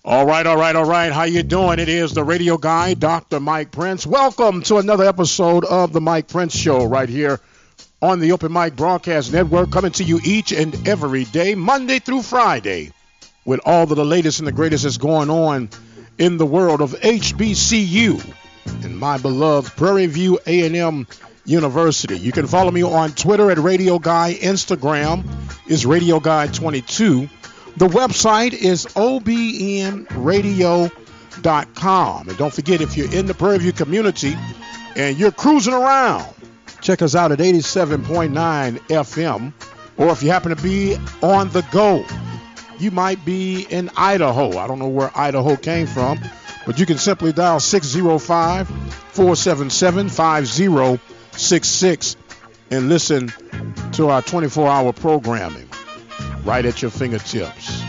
All right. How you doing? It is the radio guy, Dr. Mike Prince. Welcome to another episode of the Mike Prince Show right here on the Open Mic Broadcast Network, coming to you each and every day, Monday through Friday, with all of the latest and the greatest that's going on in the world of HBCU and my beloved Prairie View A&M University. You can follow me on Twitter at Radio Guy. Instagram is Radio Guy 22. The website is obnradio.com. And don't forget, if you're in the Prairie View community and you're cruising around, check us out at 87.9 FM. Or if you happen to be on the go, you might be in Idaho. I don't know where Idaho came from, but you can simply dial 605-477-5066 and listen to our 24-hour programming right at your fingertips.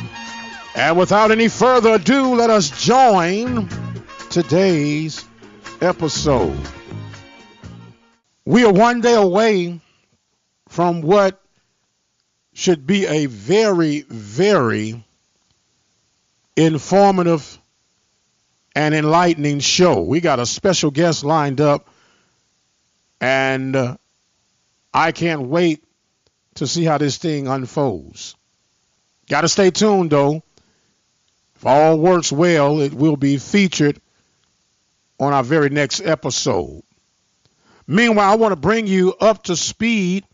And without any further ado, let us join today's episode. We are one day away from what should be a very, very informative and enlightening show. We got a special guest lined up, and I can't wait to see how this thing unfolds. Got to stay tuned, though. If all works well, it will be featured on our very next episode. Meanwhile, I want to bring you up to speed.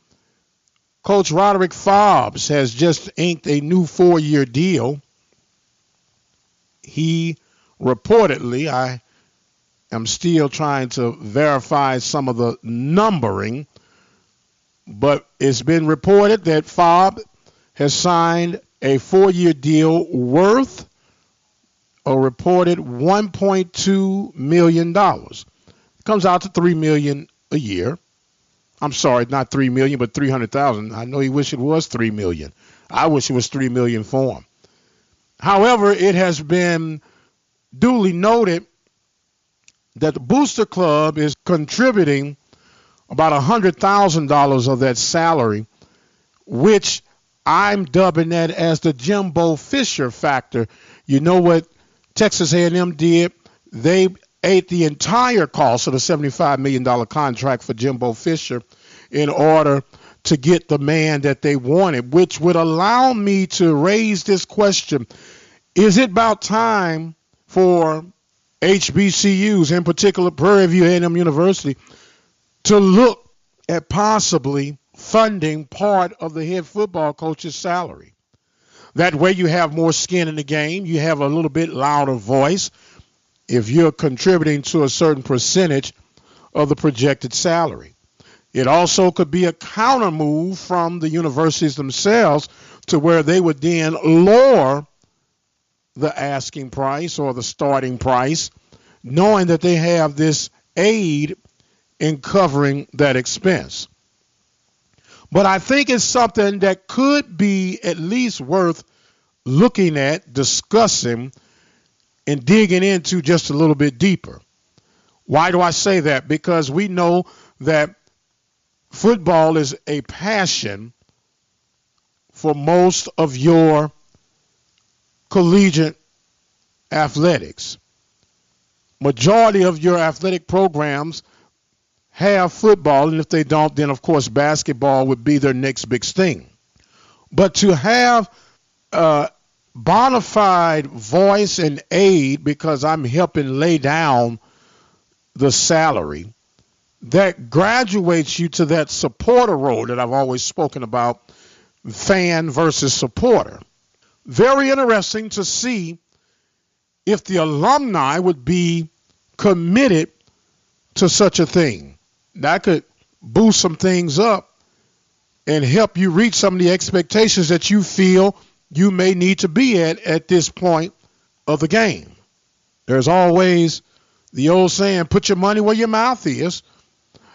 Coach Roderick Fobbs has just inked a new 4-year deal. He reportedly, I am still trying to verify some of the numbering, but it's been reported that Fobbs has signed a 4-year deal worth a reported $1.2 million. It comes out to $3 million a year. I'm sorry, not $3 million, but $300,000. I know he wish it was $3 million. I wish it was $3 million for him. However, it has been duly noted that the Booster Club is contributing about $100,000 of that salary, which I'm dubbing that as the Jimbo Fisher factor. You know what Texas A&M did? They ate the entire cost of the $75 million contract for Jimbo Fisher in order to get the man that they wanted, which would allow me to raise this question. Is it about time for HBCUs, in particular Prairie View A&M University, to look at possibly funding part of the head football coach's salary? That way you have more skin in the game. You have a little bit louder voice if you're contributing to a certain percentage of the projected salary. It also could be a counter move from the universities themselves to where they would then lower the asking price or the starting price, knowing that they have this aid in covering that expense. But I think it's something that could be at least worth looking at, discussing, and digging into just a little bit deeper. Why do I say that? Because we know that football is a passion for most of your collegiate athletics. Majority of your athletic programs have football, and if they don't, then of course basketball would be their next big thing. But to have a bona fide voice and aid, because I'm helping lay down the salary, that graduates you to that supporter role that I've always spoken about, fan versus supporter. Very interesting to see if the alumni would be committed to such a thing. That could boost some things up and help you reach some of the expectations that you feel you may need to be at this point of the game. There's always the old saying, put your money where your mouth is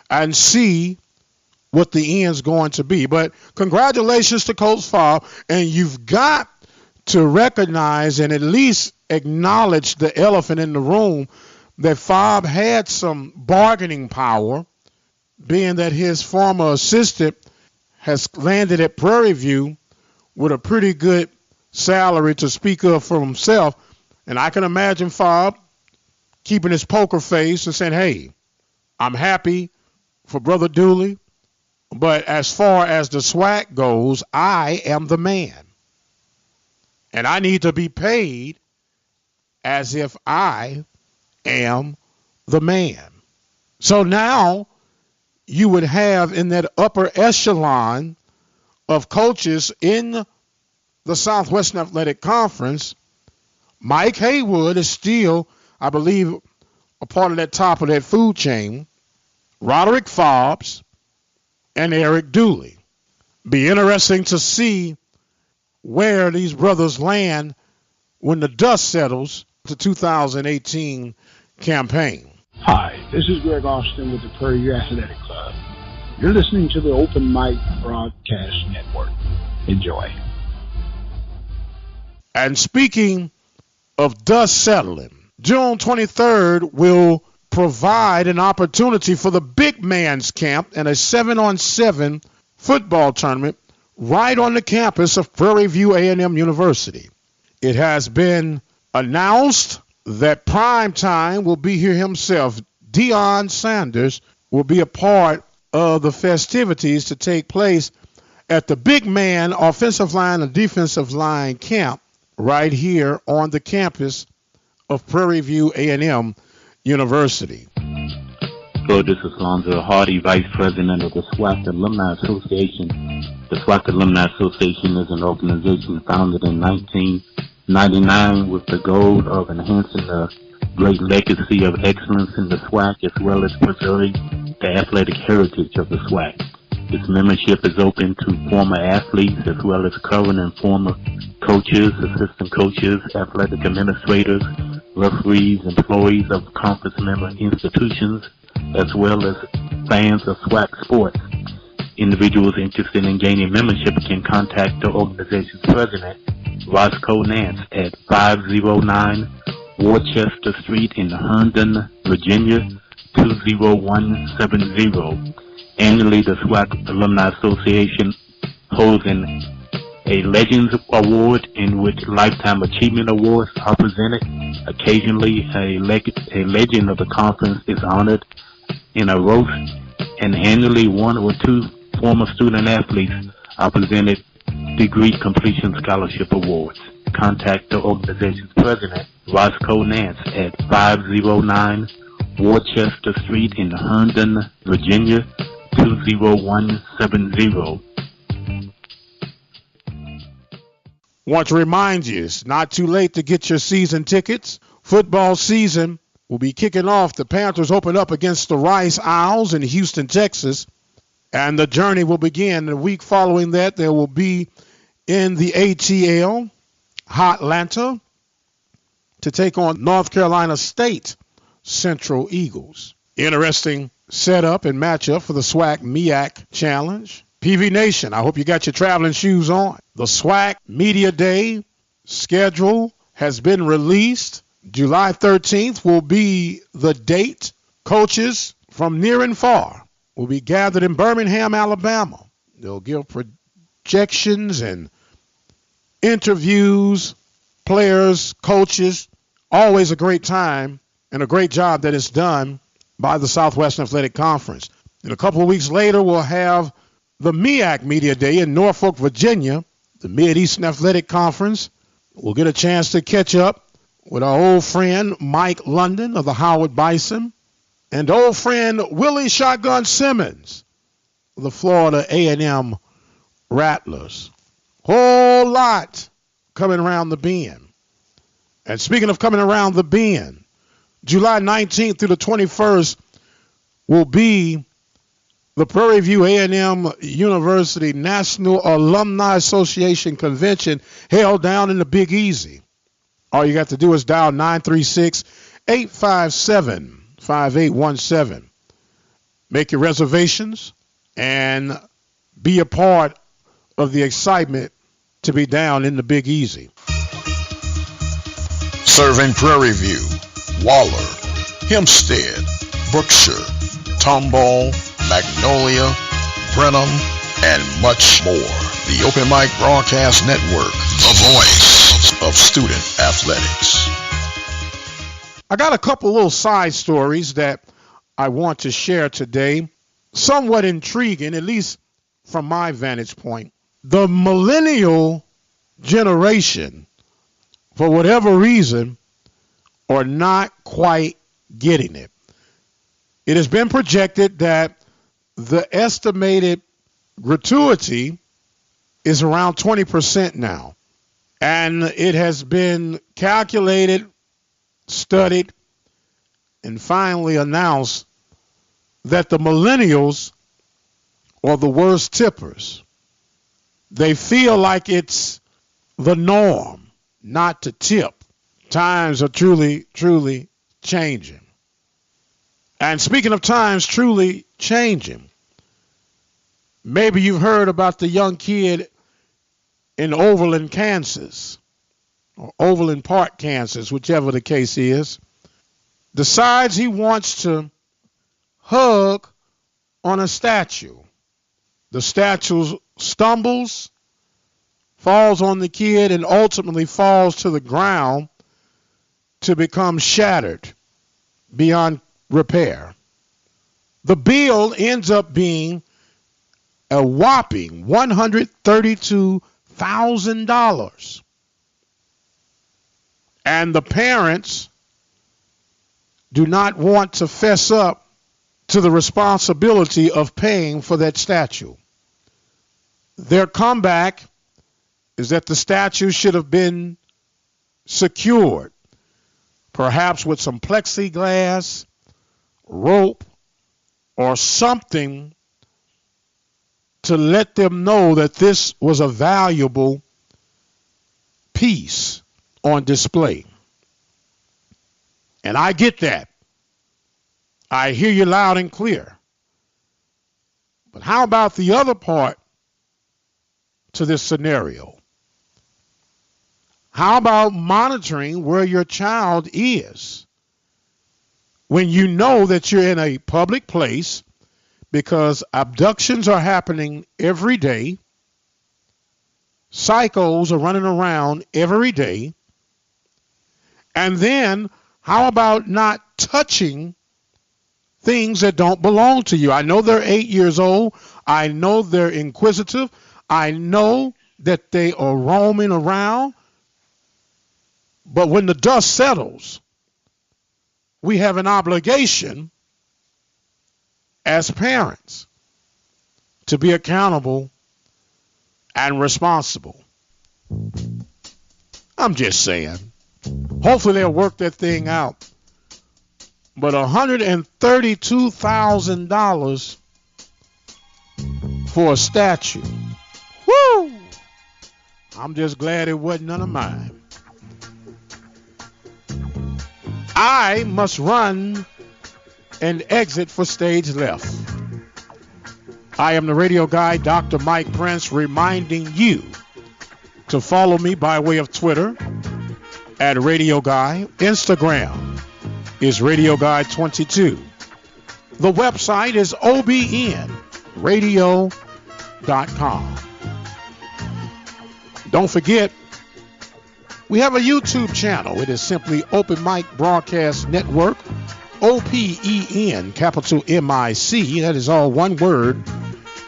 and see what the end's going to be. But congratulations to Coach Fobbs, and you've got to recognize and at least acknowledge the elephant in the room that Fobbs had some bargaining power, being that his former assistant has landed at Prairie View with a pretty good salary to speak of for himself, And I can imagine Fobb keeping his poker face and saying, hey, I'm happy for Brother Dooley, but as far as the SWAC goes, I am the man. And I need to be paid as if I am the man. So now you would have in that upper echelon of coaches in the Southwestern Athletic Conference, Mike Haywood is still, I believe, a part of that top of that food chain, Roderick Fobbs, and Eric Dooley. Be interesting to see where these brothers land when the dust settles to 2018 campaign. Hi, this is Greg Austin with the Prairie View Athletic Club. You're listening to the Open Mic Broadcast Network. Enjoy. And speaking of dust settling, June 23rd will provide an opportunity for the big man's camp and a 7-on-7 football tournament right on the campus of Prairie View A&M University. It has been announced that Primetime will be here himself. Deion Sanders will be a part of the festivities to take place at the big man offensive line and defensive line camp right here on the campus of Prairie View A&M University. So this is Lonzo Hardy, Vice President of the SWAC Alumni Association. The SWAC Alumni Association is an organization founded in 1999 with the goal of enhancing the great legacy of excellence in the SWAC as well as preserving the athletic heritage of the SWAC. Its membership is open to former athletes as well as current and former coaches, assistant coaches, athletic administrators, referees, employees of conference member institutions, as well as fans of swac-sports. Individuals interested in gaining membership can contact the organization's president, Roscoe Nance, at 509 Worcester Street in Herndon, Virginia, 20170. Annually, the SWAC Alumni Association holds a Legends Award in which Lifetime Achievement Awards are presented. Occasionally, a legend of the conference is honored in a roast, and annually 1 or 2 former student athletes are presented degree completion scholarship awards. Contact the organization's president, Roscoe Nance, at 509 Worcester Street in Herndon, Virginia, 20170. Want to remind you, it's not too late to get your season tickets. Football season will be kicking off. The Panthers open up against the Rice Owls in Houston, Texas, and the journey will begin. The week following that, there will be in the ATL, Hotlanta, to take on North Carolina State Central Eagles. Interesting setup and matchup for the SWAC MEAC Challenge. PV Nation, I hope you got your traveling shoes on. The SWAC Media Day schedule has been released. July 13th will be the date. Coaches from near and far will be gathered in Birmingham, Alabama. They'll give projections and interviews, players, coaches. Always a great time and a great job that is done by the Southwestern Athletic Conference. And a couple of weeks later, we'll have the MEAC Media Day in Norfolk, Virginia, the Mid-Eastern Athletic Conference. We'll get a chance to catch up with our old friend Mike London of the Howard Bison and old friend Willie Shotgun Simmons of the Florida A&M Rattlers. Whole lot coming around the bend. And speaking of coming around the bend, July 19th through the 21st will be the Prairie View A&M University National Alumni Association Convention held down in the Big Easy. All you got to do is dial 936-857-5817. Make your reservations and be a part of the excitement to be down in the Big Easy. Serving Prairie View, Waller, Hempstead, Brookshire, Tomball, Magnolia, Brenham, and much more. The Open Mic Broadcast Network, the voice of student athletics. I got a couple little side stories that I want to share today, somewhat intriguing, at least from my vantage point. The millennial generation, for whatever reason, are not quite getting it. It has been projected that the estimated gratuity is around 20% now. And it has been calculated, studied, and finally announced that the millennials are the worst tippers. They feel like it's the norm not to tip. Times are truly, truly changing. And speaking of times truly changing, maybe you've heard about the young kid in Overland, Kansas, or Overland Park, Kansas, whichever the case is, decides he wants to hug on a statue. The statue stumbles, falls on the kid, and ultimately falls to the ground to become shattered beyond repair. The bill ends up being a whopping $132,000. And the parents do not want to fess up to the responsibility of paying for that statue. Their comeback is that the statue should have been secured, perhaps with some plexiglass, rope, or something to let them know that this was a valuable piece on display. And I get that. I hear you loud and clear. But how about the other part to this scenario? How about monitoring where your child is when you know that you're in a public place, because abductions are happening every day, psychos are running around every day, and then how about not touching things that don't belong to you? I know they're 8 years old. I know they're inquisitive. I know that they are roaming around. But when the dust settles, we have an obligation as parents to be accountable and responsible. I'm just saying. Hopefully they'll work that thing out. But $132,000 for a statue. Woo! I'm just glad it wasn't none of mine. I must run and exit for stage left. I am the radio guy, Dr. Mike Prince, reminding you to follow me by way of Twitter at Radio Guy. Instagram is Radio Guy 22. The website is obnradio.com. Don't forget, we have a YouTube channel. It is simply Open Mic Broadcast Network, OPEN, capital MIC. That is all one word,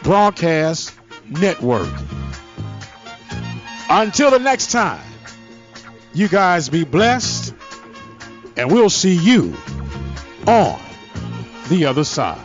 Broadcast Network. Until the next time, you guys be blessed, and we'll see you on the other side.